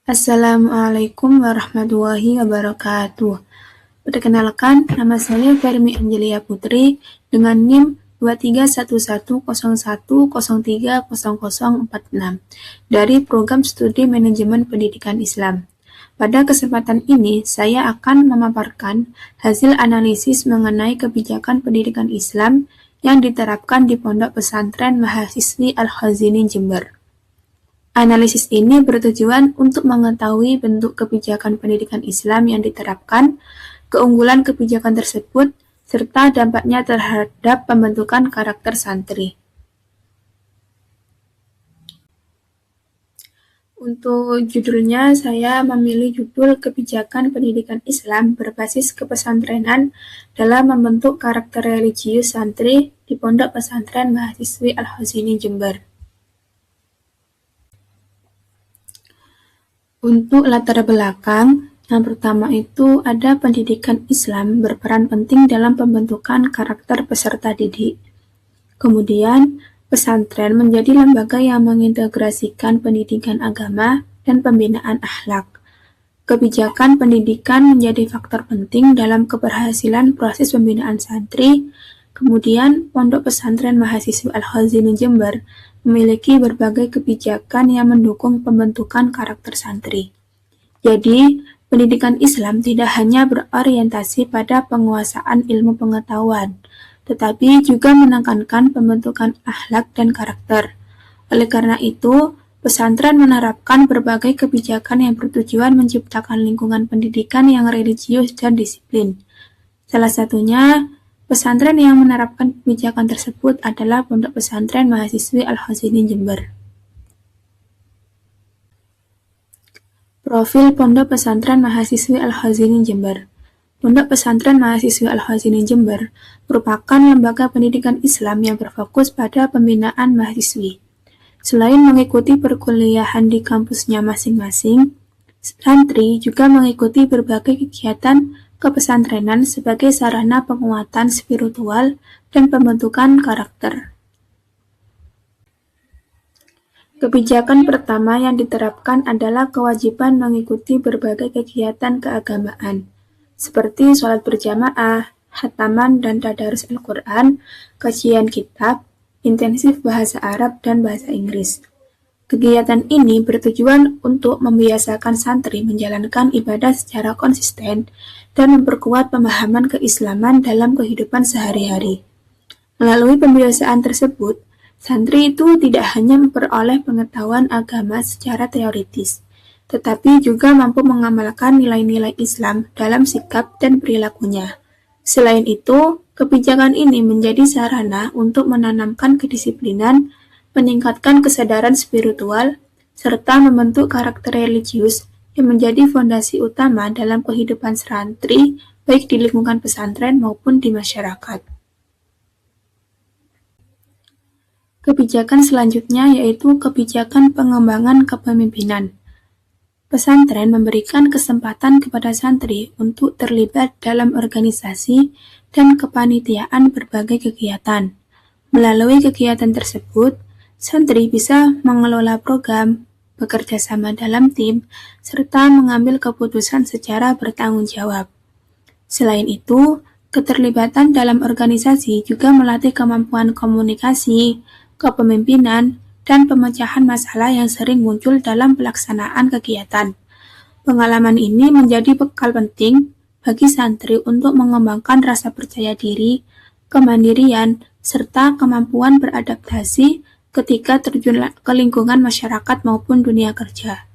Assalamualaikum warahmatullahi wabarakatuh. Perkenalkan, nama saya Fermi Angelia Putri dengan NIM 231101030046 dari Program Studi Manajemen Pendidikan Islam. Pada kesempatan ini, saya akan memaparkan hasil analisis mengenai kebijakan pendidikan Islam yang diterapkan di Pondok Pesantren Mahasiswi Al-Khazini Jember. Analisis ini bertujuan untuk mengetahui bentuk kebijakan pendidikan Islam yang diterapkan, keunggulan kebijakan tersebut, serta dampaknya terhadap pembentukan karakter santri. Untuk judulnya, saya memilih judul Kebijakan Pendidikan Islam berbasis kepesantrenan dalam membentuk karakter religius santri di Pondok Pesantren Mahasiswi Al-Khazini Jember. Untuk latar belakang, yang pertama itu ada pendidikan Islam berperan penting dalam pembentukan karakter peserta didik. Kemudian, pesantren menjadi lembaga yang mengintegrasikan pendidikan agama dan pembinaan akhlak. Kebijakan pendidikan menjadi faktor penting dalam keberhasilan proses pembinaan santri. Kemudian, Pondok Pesantren Mahasiswi Al-Khazini Jember memiliki berbagai kebijakan yang mendukung pembentukan karakter santri. Jadi, pendidikan Islam tidak hanya berorientasi pada penguasaan ilmu pengetahuan, tetapi juga menekankan pembentukan akhlak dan karakter. Oleh karena itu, pesantren menerapkan berbagai kebijakan yang bertujuan menciptakan lingkungan pendidikan yang religius dan disiplin. Salah satunya, pesantren yang menerapkan kebijakan tersebut adalah Pondok Pesantren Mahasiswi Al-Khazini Jember. Profil Pondok Pesantren Mahasiswi Al-Khazini Jember. Pondok Pesantren Mahasiswi Al-Khazini Jember merupakan lembaga pendidikan Islam yang berfokus pada pembinaan mahasiswi. Selain mengikuti perkuliahan di kampusnya masing-masing, santri juga mengikuti berbagai kegiatan kepesantrenan sebagai sarana penguatan spiritual dan pembentukan karakter. Kebijakan pertama yang diterapkan adalah kewajiban mengikuti berbagai kegiatan keagamaan, seperti sholat berjamaah, khataman dan tadarus Al-Quran, kajian kitab, intensif bahasa Arab dan bahasa Inggris. Kegiatan ini bertujuan untuk membiasakan santri menjalankan ibadah secara konsisten dan memperkuat pemahaman keislaman dalam kehidupan sehari-hari. Melalui pembiasaan tersebut, santri itu tidak hanya memperoleh pengetahuan agama secara teoritis, tetapi juga mampu mengamalkan nilai-nilai Islam dalam sikap dan perilakunya. Selain itu, kebijakan ini menjadi sarana untuk menanamkan kedisiplinan, meningkatkan kesadaran spiritual, serta membentuk karakter religius yang menjadi fondasi utama dalam kehidupan santri, baik di lingkungan pesantren maupun di masyarakat. Kebijakan selanjutnya yaitu kebijakan pengembangan kepemimpinan. Pesantren memberikan kesempatan kepada santri untuk terlibat dalam organisasi dan kepanitiaan berbagai kegiatan. Melalui kegiatan tersebut, santri bisa mengelola program, bekerja sama dalam tim, serta mengambil keputusan secara bertanggung jawab. Selain itu, keterlibatan dalam organisasi juga melatih kemampuan komunikasi, kepemimpinan, dan pemecahan masalah yang sering muncul dalam pelaksanaan kegiatan. Pengalaman ini menjadi bekal penting bagi santri untuk mengembangkan rasa percaya diri, kemandirian, serta kemampuan beradaptasi ketika terjun ke lingkungan masyarakat maupun dunia kerja.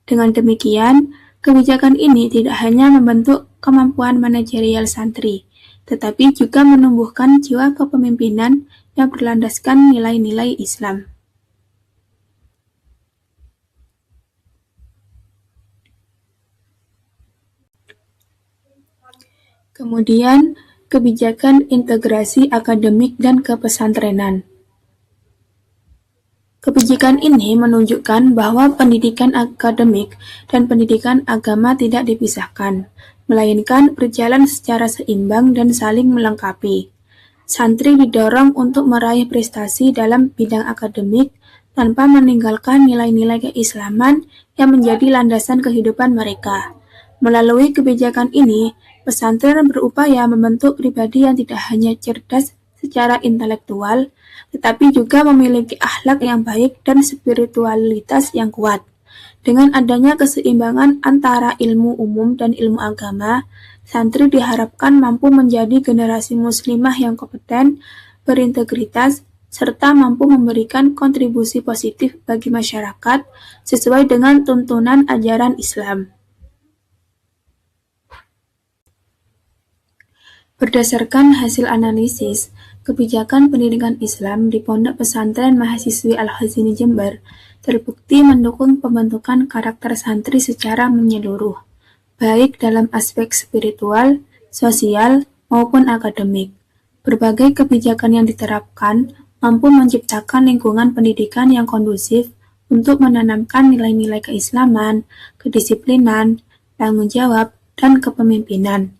Dengan demikian, kebijakan ini tidak hanya membentuk kemampuan manajerial santri, tetapi juga menumbuhkan jiwa kepemimpinan yang berlandaskan nilai-nilai Islam. Kemudian, kebijakan integrasi akademik dan kepesantrenan. Kebijakan ini menunjukkan bahwa pendidikan akademik dan pendidikan agama tidak dipisahkan, melainkan berjalan secara seimbang dan saling melengkapi. Santri didorong untuk meraih prestasi dalam bidang akademik, tanpa meninggalkan nilai-nilai keislaman yang menjadi landasan kehidupan mereka. Melalui kebijakan ini, pesantren berupaya membentuk pribadi yang tidak hanya cerdas secara intelektual, tetapi juga memiliki akhlak yang baik dan spiritualitas yang kuat. Dengan adanya keseimbangan antara ilmu umum dan ilmu agama, santri diharapkan mampu menjadi generasi muslimah yang kompeten, berintegritas, serta mampu memberikan kontribusi positif bagi masyarakat sesuai dengan tuntunan ajaran Islam. Berdasarkan hasil analisis, kebijakan pendidikan Islam di Pondok Pesantren Mahasiswi Al-Khazini Jember terbukti mendukung pembentukan karakter santri secara menyeluruh, baik dalam aspek spiritual, sosial, maupun akademik. Berbagai kebijakan yang diterapkan mampu menciptakan lingkungan pendidikan yang kondusif untuk menanamkan nilai-nilai keislaman, kedisiplinan, tanggung jawab, dan kepemimpinan.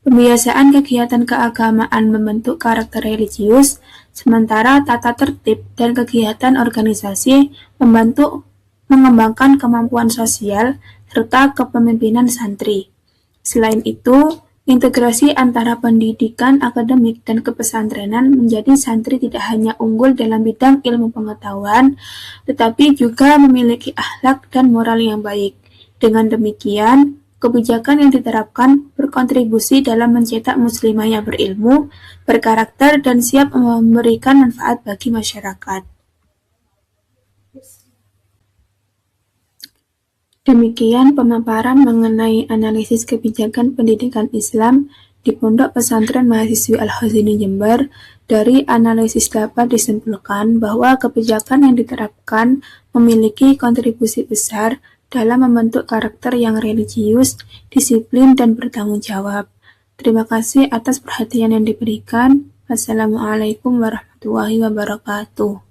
Pembiasaan kegiatan keagamaan membentuk karakter religius, sementara tata tertib dan kegiatan organisasi membantu mengembangkan kemampuan sosial serta kepemimpinan santri. Selain itu, integrasi antara pendidikan akademik dan kepesantrenan menjadi santri tidak hanya unggul dalam bidang ilmu pengetahuan, tetapi juga memiliki akhlak dan moral yang baik. Dengan demikian, kebijakan yang diterapkan berkontribusi dalam mencetak muslimah yang berilmu, berkarakter, dan siap memberikan manfaat bagi masyarakat. Demikian pemaparan mengenai analisis kebijakan pendidikan Islam di Pondok Pesantren Mahasiswi Al-Khazini Jember. Dari analisis dapat disimpulkan bahwa kebijakan yang diterapkan memiliki kontribusi besar dalam membentuk karakter yang religius, disiplin, dan bertanggung jawab. Terima kasih atas perhatian yang diberikan. Wassalamualaikum warahmatullahi wabarakatuh.